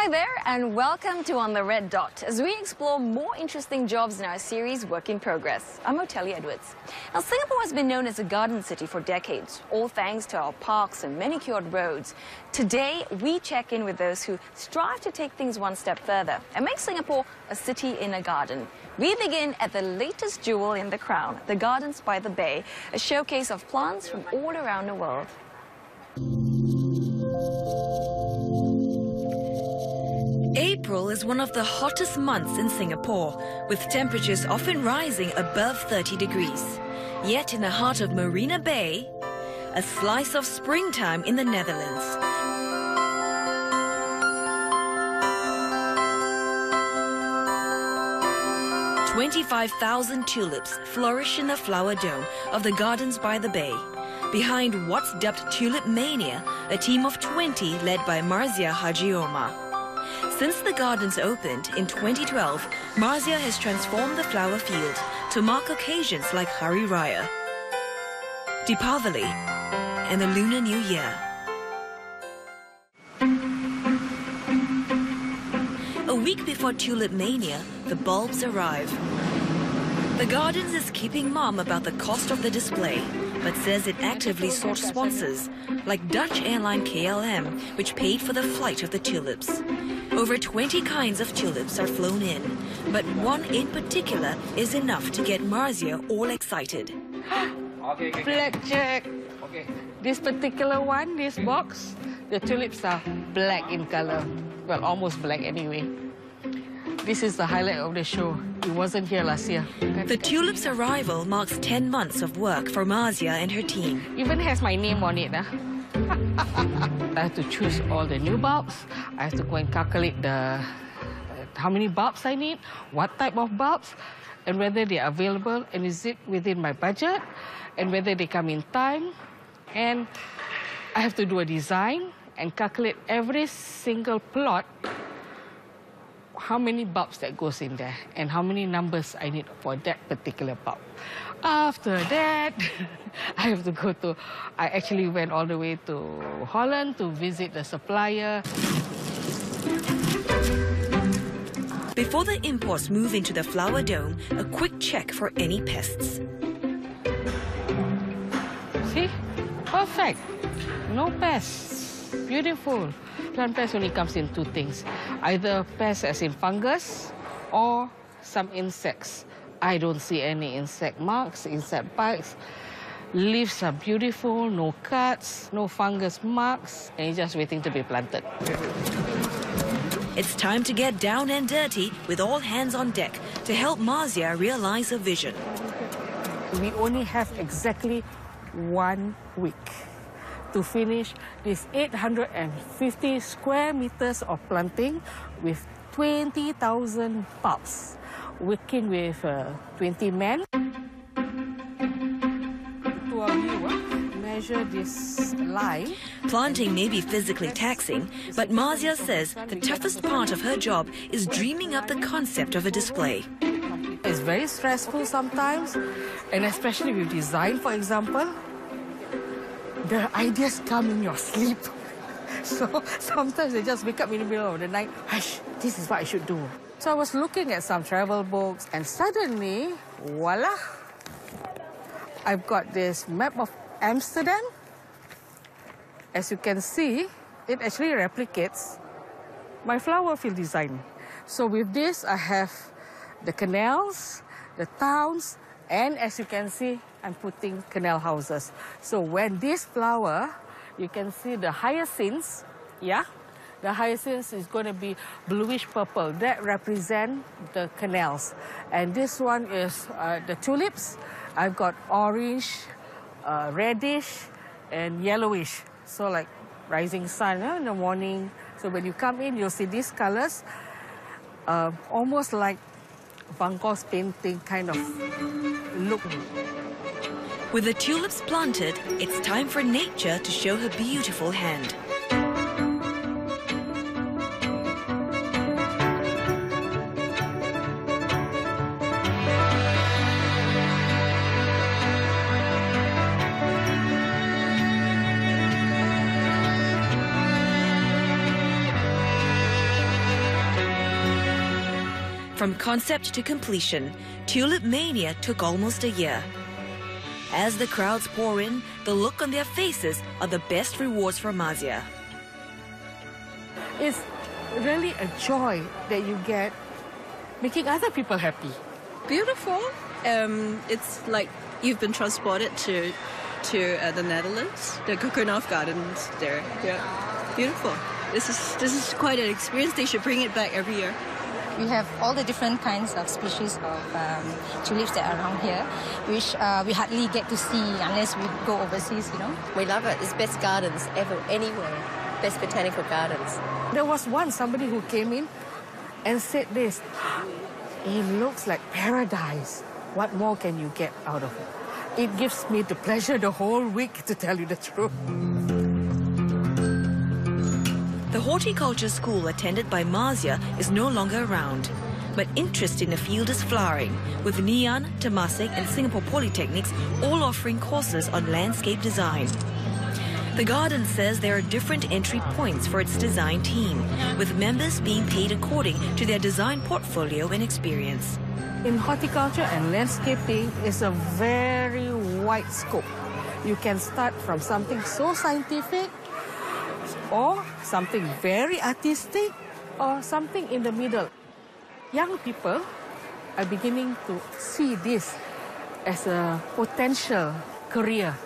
Hi there and welcome to On the Red Dot as we explore more interesting jobs in our series Work in Progress. I'm Otelia Edwards. Now, Singapore has been known as a garden city for decades, all thanks to our parks and manicured roads. Today, we check in with those who strive to take things one step further and make Singapore a city in a garden. We begin at the latest jewel in the crown, the Gardens by the Bay, a showcase of plants from all around the world. April is one of the hottest months in Singapore, with temperatures often rising above 30 degrees. Yet in the heart of Marina Bay, a slice of springtime in the Netherlands. "25,000 tulips flourish in the flower dome of the Gardens by the Bay. Behind what's dubbed Tulip Mania, a team of 20 led by Marzia Hajioma. Since the gardens opened in 2012, Marzia has transformed the flower field to mark occasions like Hari Raya, Deepavali, and the Lunar New Year. A week before Tulip Mania, the bulbs arrive. The Gardens is keeping mum about the cost of the display, but says it actively sought sponsors, like Dutch airline KLM, which paid for the flight of the tulips. Over 20 kinds of tulips are flown in, but one in particular is enough to get Marzia all excited. Blackjack. Okay. This particular one, this box, the tulips are black in color. Well, almost black anyway. This is the highlight of the show. It wasn't here last year. The tulip's arrival marks 10 months of work for Marzia and her team. Even has my name on it. I have to choose all the new bulbs. I have to go and calculate how many bulbs I need, what type of bulbs, and whether they are available, and is it within my budget, and whether they come in time. And I have to do a design and calculate every single plot, how many bulbs that goes in there and how many numbers I need for that particular bulb. After that, I have to go to... I actually went all the way to Holland to visit the supplier. Before the imports move into the flower dome, a quick check for any pests. See? Perfect. No pests. Beautiful. Plant pest only comes in two things. Either pests as in fungus or some insects. I don't see any insect marks, insect bites. Leaves are beautiful, no cuts, no fungus marks, and it's just waiting to be planted. It's time to get down and dirty with all hands on deck to help Marzia realize her vision. We only have exactly 1 week to finish this 850 square meters of planting with 20,000 bulbs, working with 20 men. To our viewer, measure this line. Planting may be physically taxing, but Marzia says the toughest part of her job is dreaming up the concept of a display. It's very stressful sometimes, and especially with design, for example. The ideas come in your sleep. So sometimes they just wake up in the middle of the night, "Hush, this is what I should do." So I was looking at some travel books and suddenly, voila, I've got this map of Amsterdam. As you can see, it actually replicates my flower field design. So with this, I have the canals, the towns, and as you can see, I'm putting canal houses. So when this flower, you can see the hyacinths, yeah? The hyacinths is going to be bluish purple. That represents the canals. And this one is the tulips. I've got orange, reddish, and yellowish. So like rising sun in the morning. So when you come in, you'll see these colors, almost like Van Gogh's painting kind of look. With the tulips planted, it's time for nature to show her beautiful hand. From concept to completion, Tulip Mania took almost a year. As the crowds pour in, the look on their faces are the best rewards for Mazia. It's really a joy that you get making other people happy. Beautiful. It's like you've been transported to the Netherlands, the Keukenhof Gardens there. Yeah, beautiful. This is quite an experience. They should bring it back every year. We have all the different kinds of species of tulips that are around here, which we hardly get to see unless we go overseas, you know. We love it. It's best gardens ever, anywhere. Best botanical gardens. There was once somebody who came in and said this, it looks like paradise. What more can you get out of it? It gives me the pleasure the whole week, to tell you the truth. The horticulture school attended by Mazia is no longer around, but interest in the field is flowering, with Ngee Ann, Temasek and Singapore Polytechnics all offering courses on landscape design. The garden says there are different entry points for its design team, with members being paid according to their design portfolio and experience. In horticulture and landscaping, it's a very wide scope. You can start from something so scientific, or something very artistic, or something in the middle. Young people are beginning to see this as a potential career,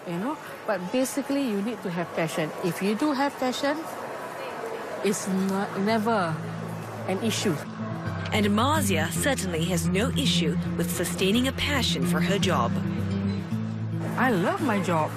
you know. But basically, you need to have passion. If you do have passion, it's never an issue. And Mazia certainly has no issue with sustaining a passion for her job. I love my job.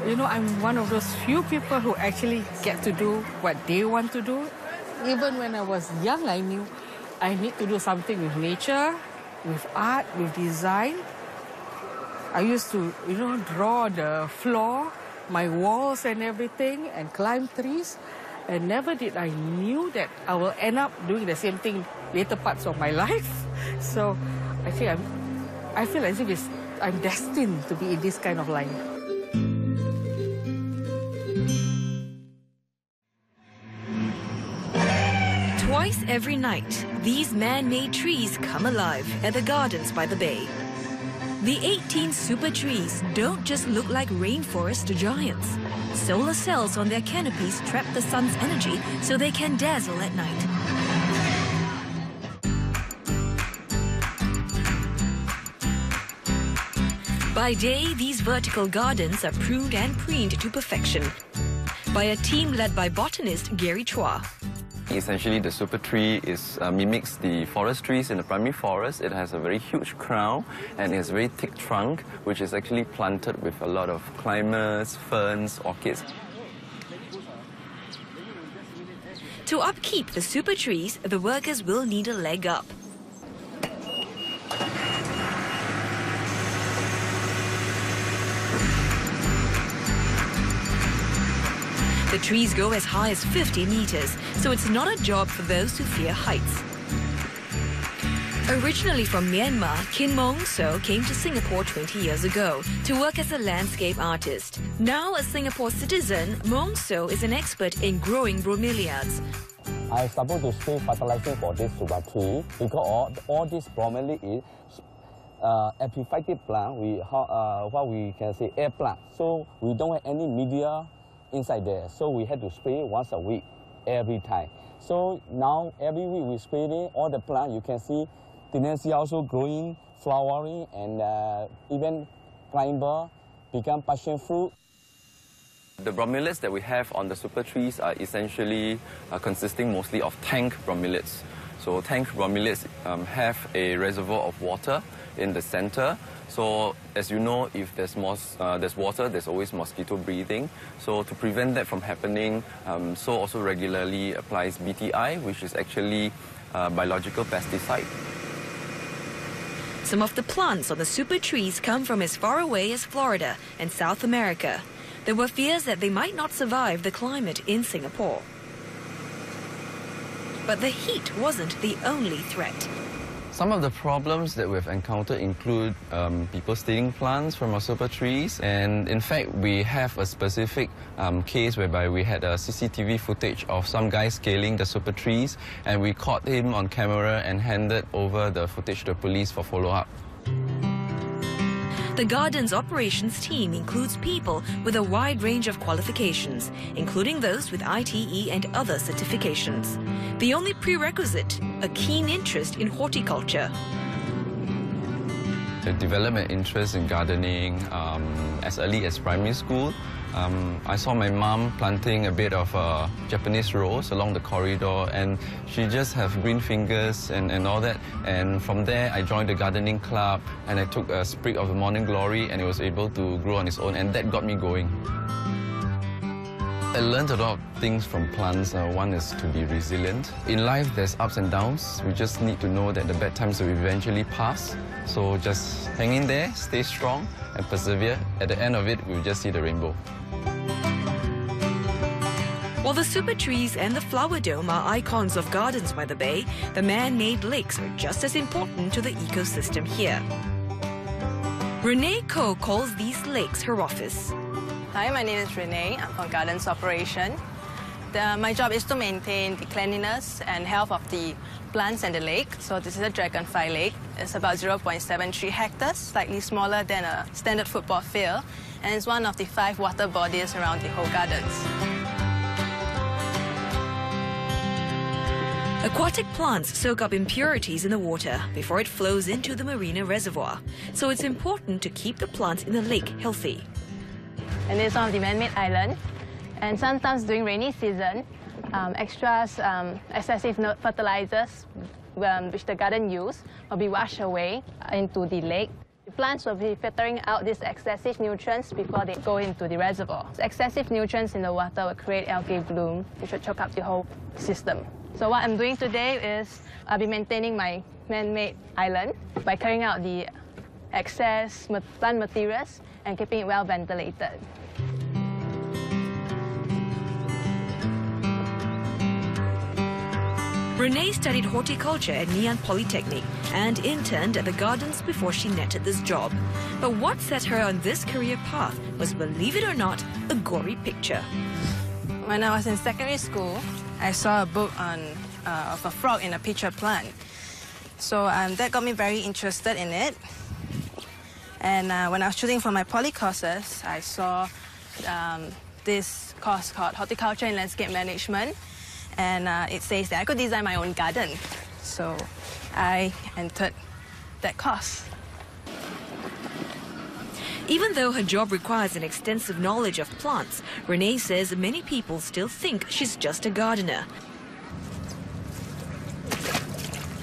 You know, I'm one of those few people who actually get to do what they want to do. Even when I was young, I knew I need to do something with nature, with art, with design. I used to, you know, draw the floor, my walls and everything, and climb trees. And never did I knew that I will end up doing the same thing later parts of my life. So I think I feel as if I'm destined to be in this kind of line. Twice every night, these man-made trees come alive at the gardens by the bay. The 18 super trees don't just look like rainforest giants. Solar cells on their canopies trap the sun's energy so they can dazzle at night. By day, these vertical gardens are pruned and preened to perfection by a team led by botanist Gary Chua. Essentially, the super tree mimics the forest trees in the primary forest. It has a very huge crown and it has a very thick trunk, which is actually planted with a lot of climbers, ferns, orchids. To upkeep the super trees, the workers will need a leg up. The trees go as high as 50 meters, so it's not a job for those who fear heights. Originally from Myanmar, Kin Mong So came to Singapore 20 years ago to work as a landscape artist. Now a Singapore citizen, Mong So is an expert in growing bromeliads. I supposed to spray fertilizer for this super tree because all this bromeliad is epiphytic plant, what we can say air plant. So we don't have any media inside there. So we had to spray once a week, every time. So now every week we spray it, all the plant you can see Thuringensis also growing, flowering, and even climber become passion fruit. The bromeliads that we have on the super trees are essentially consisting mostly of tank bromeliads. So tank bromeliads have a reservoir of water in the center. So as you know, if there's water, there's always mosquito breeding. So to prevent that from happening, So also regularly applies BTI, which is actually a biological pesticide. Some of the plants on the super trees come from as far away as Florida and South America. There were fears that they might not survive the climate in Singapore. But the heat wasn't the only threat. Some of the problems that we've encountered include people stealing plants from our super trees. And in fact, we have a specific case whereby we had a CCTV footage of some guy scaling the super trees, and we caught him on camera and handed over the footage to the police for follow-up. The garden's operations team includes people with a wide range of qualifications, including those with ITE and other certifications. The only prerequisite, a keen interest in horticulture. To develop an interest in gardening as early as primary school. I saw my mom planting a bit of Japanese rose along the corridor, and she just have green fingers and all that. And from there, I joined the gardening club, and I took a sprig of the morning glory, and it was able to grow on its own, and that got me going. I learned a lot of things from plants. One is to be resilient. In life, there's ups and downs. We just need to know that the bad times will eventually pass. So just hang in there, stay strong, and persevere. At the end of it, we'll just see the rainbow. While the super trees and the flower dome are icons of gardens by the bay, the man-made lakes are just as important to the ecosystem here. Renee Koh calls these lakes her office. Hi, my name is Renee. I'm from Gardens Operation. My job is to maintain the cleanliness and health of the plants and the lake. So this is a dragonfly lake. It's about 0.73 hectares, slightly smaller than a standard football field, and it's one of the 5 water bodies around the whole gardens. Aquatic plants soak up impurities in the water before it flows into the marina reservoir, so it's important to keep the plants in the lake healthy. And it's one of the man-made islands. And sometimes during rainy season, excessive fertilizers which the garden use will be washed away into the lake. The plants will be filtering out these excessive nutrients before they go into the reservoir. Excessive nutrients in the water will create algae bloom, which will choke up the whole system. So what I'm doing today is I'll be maintaining my man-made island by carrying out the excess plant materials and keeping it well ventilated. Renee studied horticulture at Nanyang Polytechnic and interned at the gardens before she netted this job. But what set her on this career path was, believe it or not, a gory picture. When I was in secondary school, I saw a book of a frog in a pitcher plant. So that got me very interested in it. And when I was choosing for my poly courses, I saw this course called Horticulture and Landscape Management. And it says that I could design my own garden. So I entered that course. Even though her job requires an extensive knowledge of plants, Renee says many people still think she's just a gardener.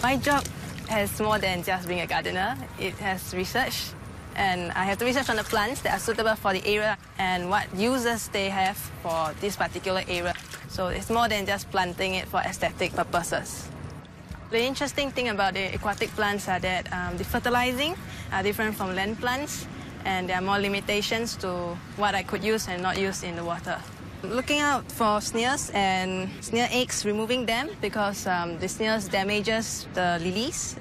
My job has more than just being a gardener. It has research. And I have to research on the plants that are suitable for the area and what uses they have for this particular area. So it's more than just planting it for aesthetic purposes. The interesting thing about the aquatic plants are that the fertilizing are different from land plants, and there are more limitations to what I could use and not use in the water. Looking out for snails and snail eggs, removing them because the snails damages the lilies.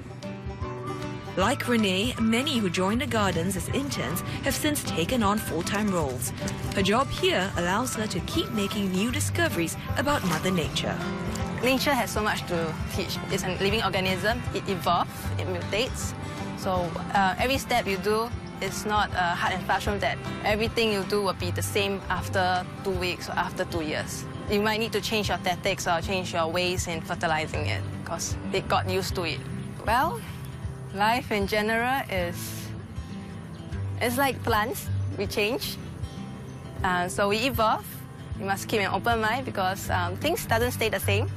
Like Renee, many who joined the gardens as interns have since taken on full-time roles. Her job here allows her to keep making new discoveries about Mother Nature. Nature has so much to teach. It's a living organism. It evolves, it mutates. So every step you do is not a hard and fast rule that everything you do will be the same after 2 weeks or after 2 years. You might need to change your tactics or change your ways in fertilizing it because it got used to it. Well, life in general it's like plants. We change. So we evolve. You must keep an open mind because things doesn't stay the same.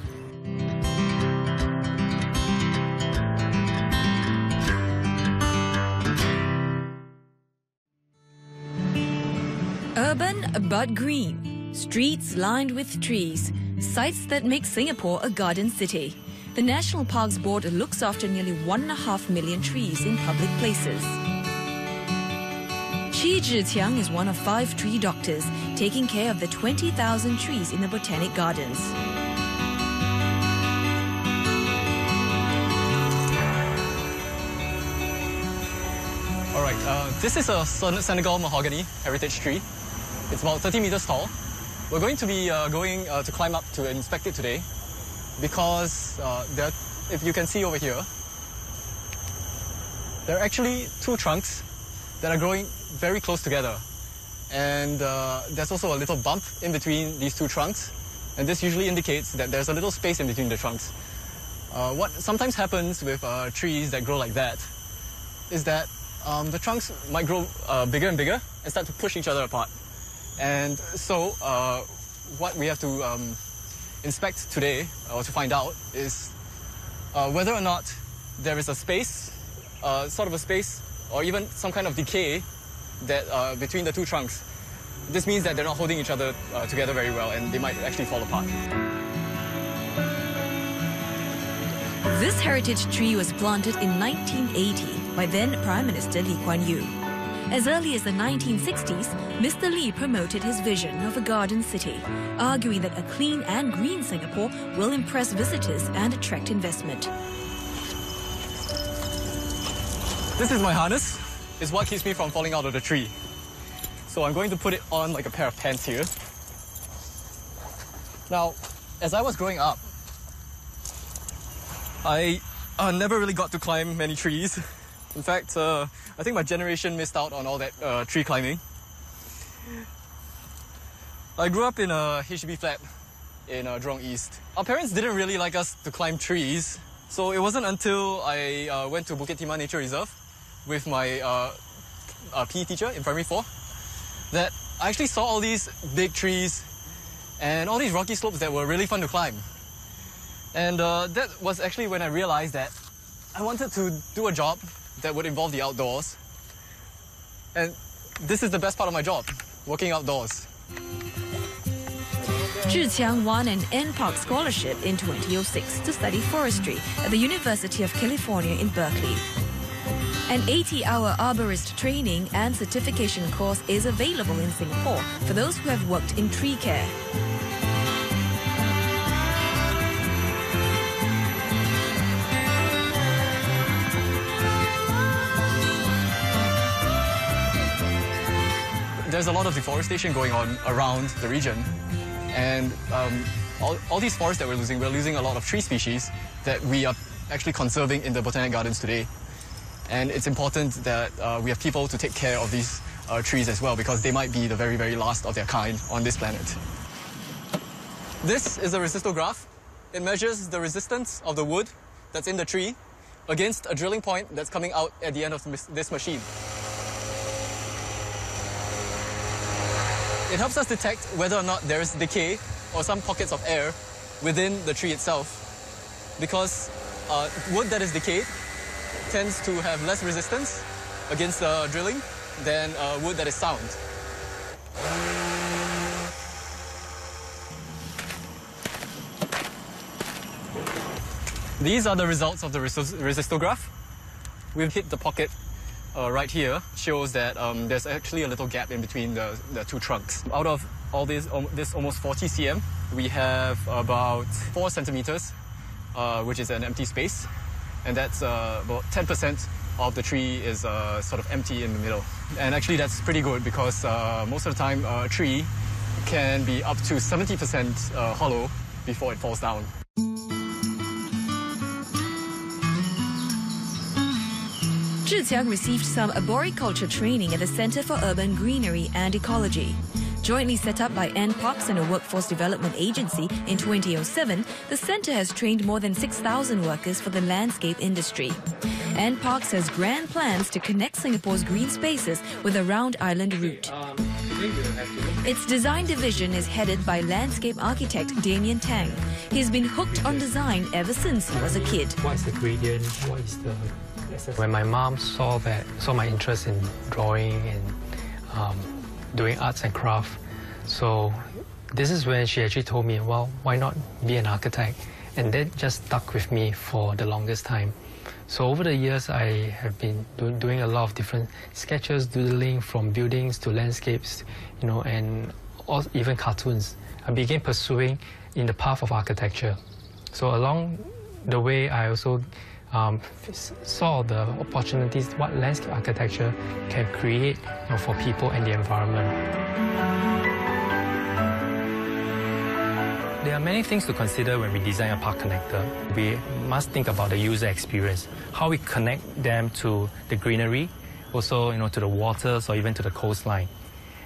Urban but green. Streets lined with trees. Sites that make Singapore a garden city. The National Parks Board looks after nearly 1.5 million trees in public places. Chi Zhiqiang is one of 5 tree doctors taking care of the 20,000 trees in the Botanic Gardens. All right, This is a Senegal mahogany heritage tree. It's about 30 meters tall. We're going to be going to climb up to inspect it today because if you can see over here, there are actually two trunks that are growing very close together. And there's also a little bump in between these two trunks. And this usually indicates that there's a little space in between the trunks. What sometimes happens with trees that grow like that is that the trunks might grow bigger and bigger and start to push each other apart. And so what we have to inspect today, or to find out, is whether or not there is a space, sort of a space, or even some kind of decay that between the two trunks. This means that they're not holding each other together very well, and they might actually fall apart. This heritage tree was planted in 1980 by then Prime Minister Lee Kuan Yew. As early as the 1960s, Mr. Lee promoted his vision of a garden city, arguing that a clean and green Singapore will impress visitors and attract investment. This is my harness. It's what keeps me from falling out of the tree. So I'm going to put it on like a pair of pants here. Now, as I was growing up, I never really got to climb many trees. In fact, I think my generation missed out on all that tree climbing. I grew up in a HDB flat in Jurong East. Our parents didn't really like us to climb trees, so it wasn't until I went to Bukit Timah Nature Reserve with my PE teacher in primary 4 that I actually saw all these big trees and all these rocky slopes that were really fun to climb. And that was actually when I realized that I wanted to do a job that would involve the outdoors. And this is the best part of my job, working outdoors. Zhi Qiang won an NPark scholarship in 2006 to study forestry at the University of California in Berkeley. An 80-hour arborist training and certification course is available in Singapore for those who have worked in tree care. There's a lot of deforestation going on around the region, and all these forests that we're losing a lot of tree species that we are actually conserving in the Botanic Gardens today. And it's important that we have people to take care of these trees as well, because they might be the very, very last of their kind on this planet. This is a resistograph. It measures the resistance of the wood that's in the tree against a drilling point that's coming out at the end of this machine. It helps us detect whether or not there is decay or some pockets of air within the tree itself, because wood that is decayed tends to have less resistance against drilling than wood that is sound. These are the results of the resistograph. We've hit the pocket right here. Shows that there's actually a little gap in between the two trunks. Out of all this almost 40 cm, we have about 4 centimeters, which is an empty space. And that's about 10% of the tree is sort of empty in the middle. And actually that's pretty good, because most of the time a tree can be up to 70% hollow before it falls down. Zhi Qiang received some arboriculture training at the Center for Urban Greenery and Ecology. Jointly set up by NParks and a workforce development agency in 2007, the centre has trained more than 6,000 workers for the landscape industry. NParks has grand plans to connect Singapore's green spaces with a round island route. Its design division is headed by landscape architect Damien Tang. He's been hooked on design ever since he was a kid. What is the gradient? What is the... When my mom saw my interest in drawing and doing arts and craft, so this is when she actually told me, well, why not be an architect? And that just stuck with me for the longest time. So over the years, I have been doing a lot of different sketches, doodling, from buildings to landscapes, you know, and even cartoons. I began pursuing in the path of architecture. So along the way, I also saw the opportunities what landscape architecture can create for people and the environment. There are many things to consider when we design a park connector. We must think about the user experience, how we connect them to the greenery, also to the waters or even to the coastline.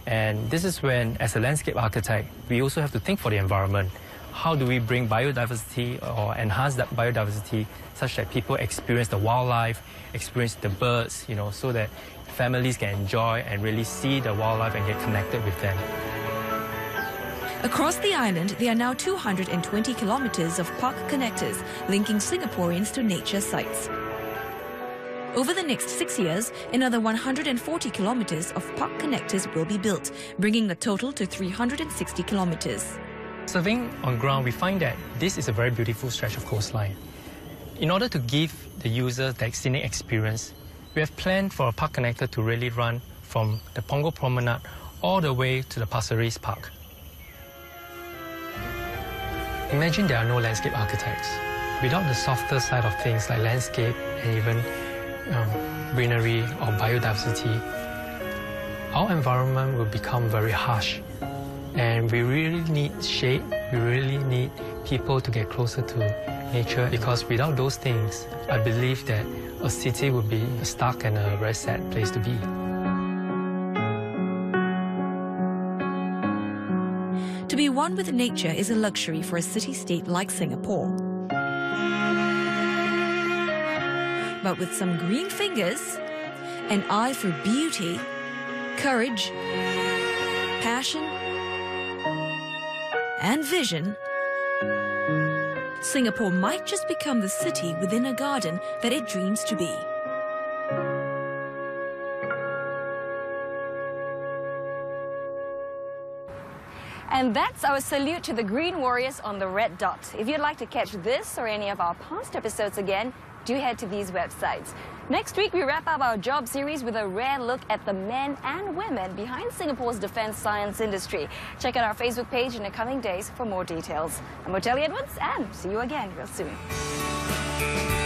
And this is when, as a landscape architect, we also have to think for the environment. How do we bring biodiversity or enhance that biodiversity such that people experience the wildlife, experience the birds, so that families can enjoy and really see the wildlife and get connected with them. Across the island, there are now 220 kilometers of park connectors linking Singaporeans to nature sites. Over the next 6 years, another 140 kilometers of park connectors will be built, bringing the total to 360 kilometers. Surveying on ground, we find that this is a very beautiful stretch of coastline. In order to give the user the scenic experience, we have planned for a park connector to really run from the Punggol Promenade all the way to the Pasir Ris Park. Imagine there are no landscape architects. Without the softer side of things like landscape and even greenery or biodiversity, our environment will become very harsh. And we really need shade, we really need people to get closer to nature, because without those things, I believe that a city would be a stark and a very sad place to be. To be one with nature is a luxury for a city-state like Singapore. But with some green fingers, an eye for beauty, courage, passion, and vision, Singapore might just become the city within a garden that it dreams to be. And that's our salute to the green warriors on the red dot. If you'd like to catch this or any of our past episodes again, do head to these websites. Next week, we wrap up our job series with a rare look at the men and women behind Singapore's defence science industry. Check out our Facebook page in the coming days for more details. I'm Ottilie Edwards, and see you again real soon.